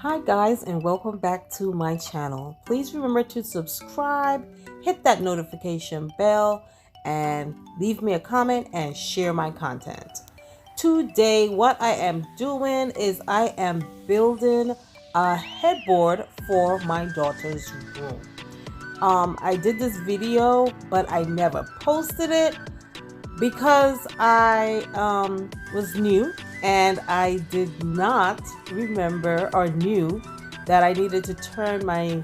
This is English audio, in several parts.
Hi guys, and welcome back to my channel. Please remember to subscribe, hit that notification bell, and leave me a comment and share my content. Today what I am doing is I am building a headboard for my daughter's room. I did this video but I never posted it because I was new and I did not remember or knew that I needed to turn my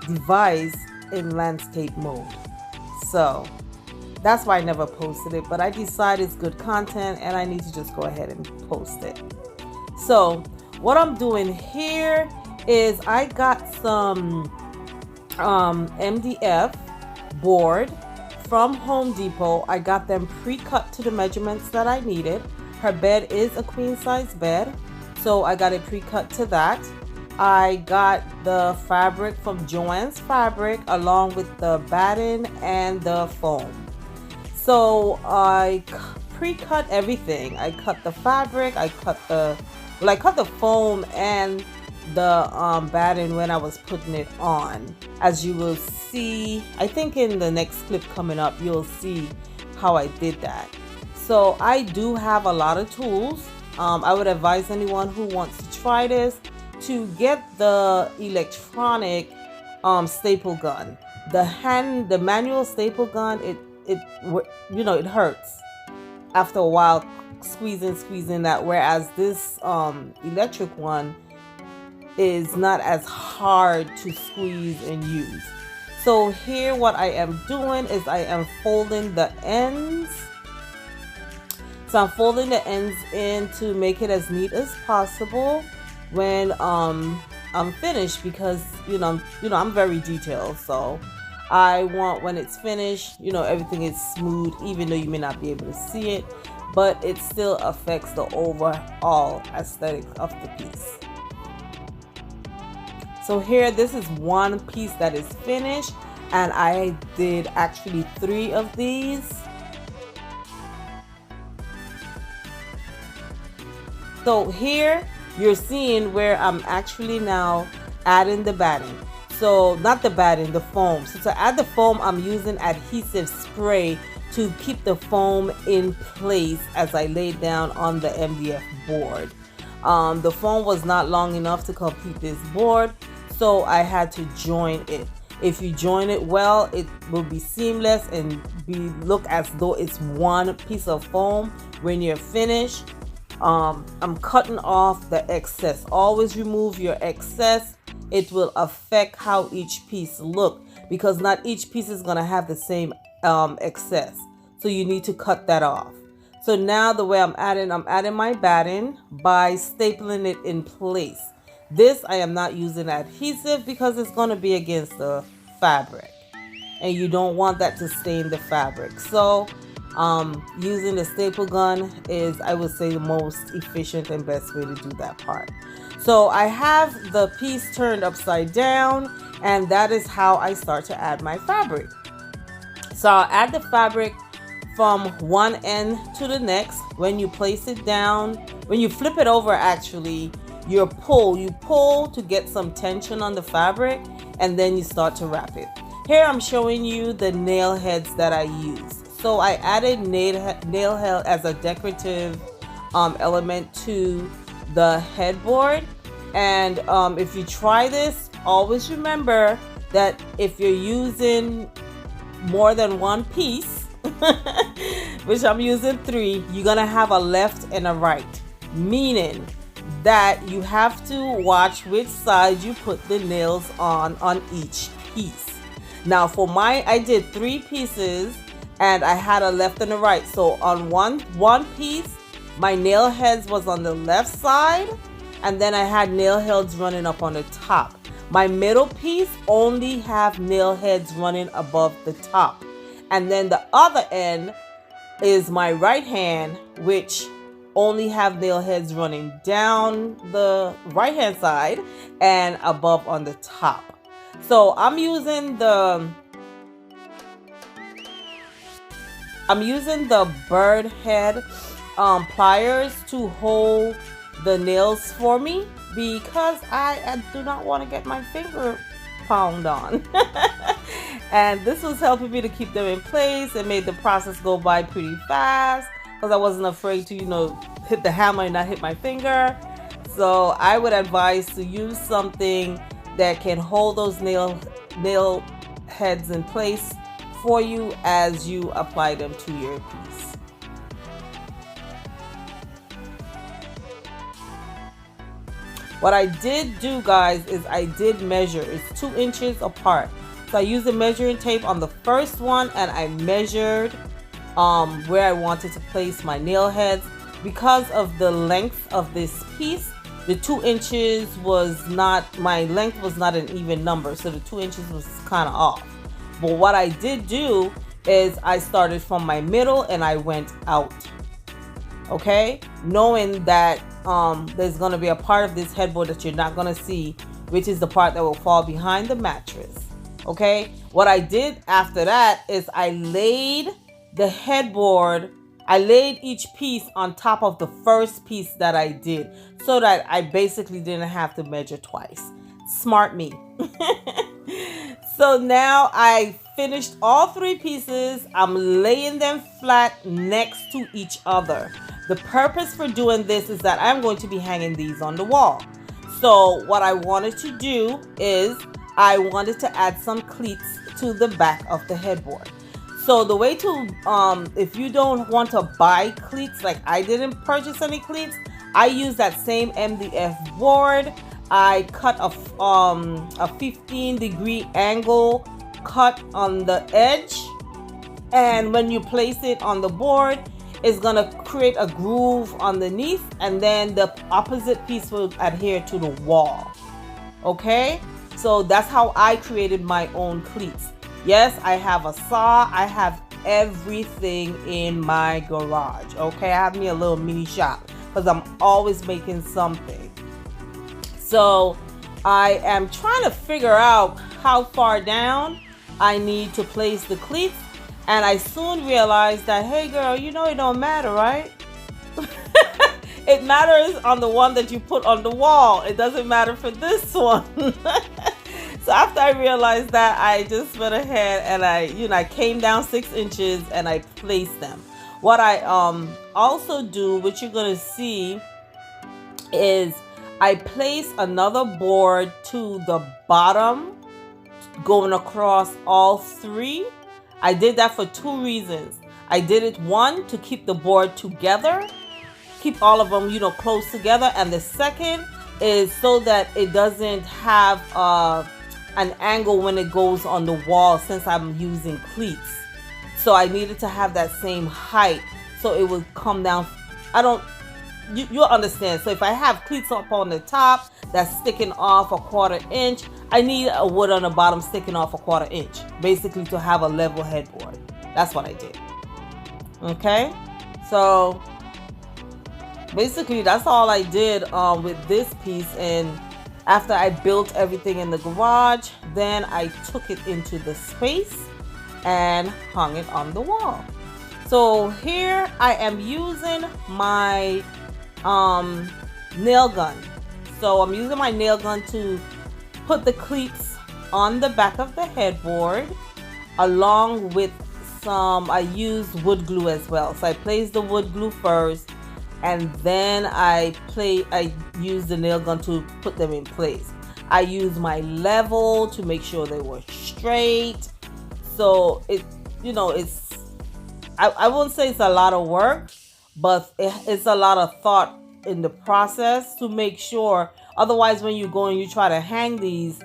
device in landscape mode. So that's why I never posted it, but I decided it's good content and I need to just go ahead and post it. So what I'm doing here is I got some MDF board from Home Depot. I got them pre-cut to the measurements that I needed. Her bed is a queen size bed, so I got it pre-cut to that. I got the fabric from Joann's Fabric along with the batting and the foam. So I pre-cut everything. I cut the fabric, I cut the foam and the batting when I was putting it on. As you will see, I think in the next clip coming up, you'll see how I did that. So I do have a lot of tools. I would advise anyone who wants to try this to get the electronic staple gun. The manual staple gun, it hurts after a while squeezing that, whereas this electric one is not as hard to squeeze and use. So here what I am doing is I am folding the ends. So I'm folding the ends in to make it as neat as possible when I'm finished, because I'm very detailed, so I want when it's finished, everything is smooth, even though you may not be able to see it, but it still affects the overall aesthetics of the piece. So here, this is one piece that is finished, and I did actually 3 of these. So here you're seeing where I'm actually now adding the batting. So not the batting, the foam. So to add the foam, I'm using adhesive spray to keep the foam in place as I laid down on the MDF board. The foam was not long enough to complete this board, so I had to join it. If you join it well, it will be seamless and look as though it's one piece of foam when you're finished. I'm cutting off the excess. Always remove your excess. It will affect how each piece look, because not each piece is going to have the same excess. So you need to cut that off. So now the way I'm adding my batting by stapling it in place. This I am not using adhesive because it's going to be against the fabric and you don't want that to stain the fabric. So using the staple gun is, I would say, the most efficient and best way to do that part. So I have the piece turned upside down, and that is how I start to add my fabric. So I'll add the fabric from one end to the next. When you place it down, when you flip it over, actually you pull to get some tension on the fabric, and then you start to wrap it. Here I'm showing you the nail heads that I used. So I added nail head as a decorative element to the headboard. And if you try this, always remember that if you're using more than one piece, which I'm using 3, you're gonna have a left and a right, meaning that you have to watch which side you put the nails on each piece. Now for I did 3 pieces and I had a left and a right. So on one piece, my nail heads was on the left side, and then I had nail heads running up on the top. My middle piece only have nail heads running above the top, and then the other end is my right hand, which only have nail heads running down the right hand side and above on the top. So I'm using the bird head pliers to hold the nails for me. because I do not want to get my finger pound on. And this was helping me to keep them in place. It made the process go by pretty fast because I wasn't afraid to, hit the hammer and not hit my finger. So I would advise to use something that can hold those nail heads in place for you as you apply them to your piece. What I did do, guys, is I did measure. It's 2 inches apart. So I used the measuring tape on the first one and I measured where I wanted to place my nail heads. Because of the length of this piece, the 2 inches was not, my length was not an even number. So the 2 inches was kind of off. But what I did do is I started from my middle and I went out. Okay? Knowing that there's going to be a part of this headboard that you're not going to see, which is the part that will fall behind the mattress. Okay? What I did after that is I laid the headboard, I laid each piece on top of the first piece that I did so that I basically didn't have to measure twice. Smart me. So now I finished all 3 pieces. I'm laying them flat next to each other. The purpose for doing this is that I'm going to be hanging these on the wall. So what I wanted to do is I wanted to add some cleats to the back of the headboard. So the way to, if you don't want to buy cleats, like I didn't purchase any cleats, I use that same MDF board. I cut a 15-degree angle cut on the edge. And when you place it on the board, it's gonna create a groove underneath, and then the opposite piece will adhere to the wall. Okay, so that's how I created my own cleats. Yes, I have a saw. I have everything in my garage. Okay, I have me a little mini shop because I'm always making something. So I am trying to figure out how far down I need to place the cleats. And I soon realized that, hey girl, it don't matter, right? It matters on the one that you put on the wall. It doesn't matter for this one. So after I realized that, I just went ahead and I came down 6 inches and I placed them. What I also do, which you're gonna see, is I place another board to the bottom, going across all 3. I did that for 2 reasons. I did it, 1, to keep the board together, keep all of them, close together. And the second is so that it doesn't have an angle when it goes on the wall, since I'm using cleats. So I needed to have that same height so it would come down. You'll understand. So if I have cleats up on the top that's sticking off a 1/4 inch, I need a wood on the bottom sticking off a 1/4 inch, basically to have a level headboard. That's what I did. Okay, so basically that's all I did with this piece. And after I built everything in the garage, then I took it into the space and hung it on the wall. So here I am using my nail gun. So I'm using my nail gun to put the cleats on the back of the headboard, along with I used wood glue as well. So I placed the wood glue first, and then I used the nail gun to put them in place. I used my level to make sure they were straight. So I won't say it's a lot of work, but it's a lot of thought in the process to make sure. Otherwise, when you go and you try to hang these,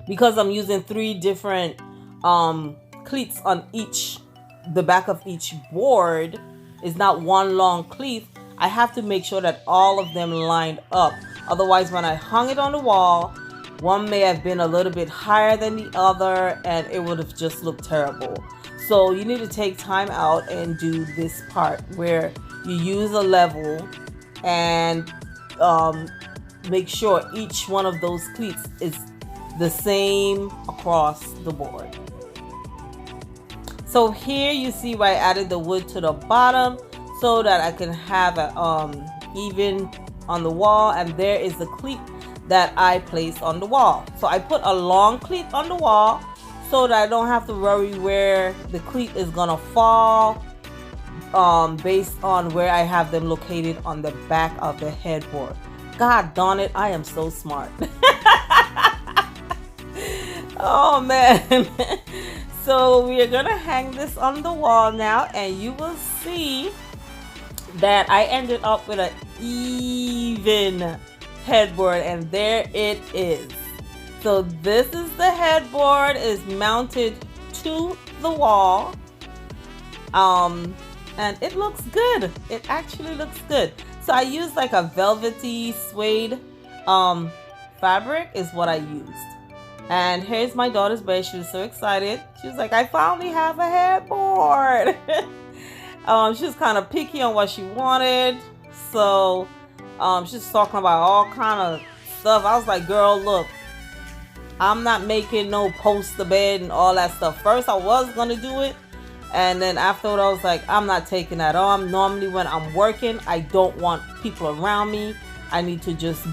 because I'm using 3 different cleats on the back of each board, is not one long cleat. I have to make sure that all of them lined up. Otherwise, when I hung it on the wall, one may have been a little bit higher than the other, and it would have just looked terrible. So you need to take time out and do this part where you use a level and make sure each one of those cleats is the same across the board. So here you see where I added the wood to the bottom so that I can have a even on the wall, and there is the cleat that I placed on the wall. So I put a long cleat on the wall so that I don't have to worry where the cleat is gonna fall, based on where I have them located on the back of the headboard. God darn it, I am so smart. Oh man. So we are gonna hang this on the wall now, and you will see that I ended up with an even headboard, and there it is. So this is the headboard, is mounted to the wall, and it looks good. It actually looks good. So I used like a velvety suede fabric is what I used. And here's my daughter's bed. She was so excited. She was like, I finally have a headboard. She was kind of picky on what she wanted. So she's talking about all kind of stuff. I was like, girl, look, I'm not making no poster bed and all that stuff. First, I was going to do it. And then afterward, I was like, I'm not taking that on. Normally, when I'm working, I don't want people around me. I need to just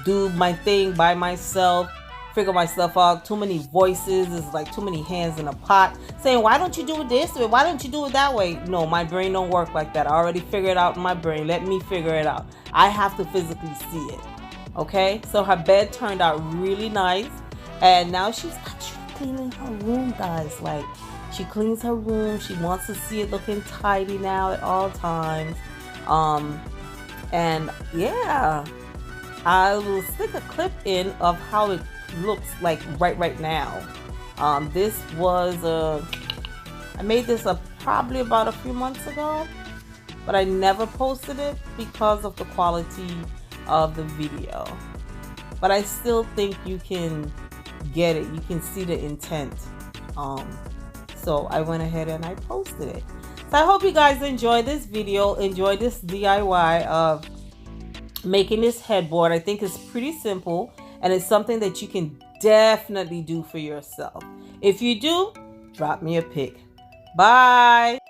do my thing by myself, figure myself out. Too many voices. It's like too many hands in a pot saying, why don't you do it this way? Why don't you do it that way? No, my brain don't work like that. I already figured it out in my brain. Let me figure it out. I have to physically see it. Okay? So her bed turned out really nice. And now she's actually cleaning her room, guys. Like, she cleans her room. She wants to see it looking tidy now at all times. And yeah, I will stick a clip in of how it looks like right now. This was I made this probably about a few months ago, but I never posted it because of the quality of the video. But I still think you can get it. You can see the intent. So I went ahead and I posted it. So I hope you guys enjoy this video, enjoy this DIY of making this headboard. I think it's pretty simple, and it's something that you can definitely do for yourself. If you do, drop me a pic. Bye.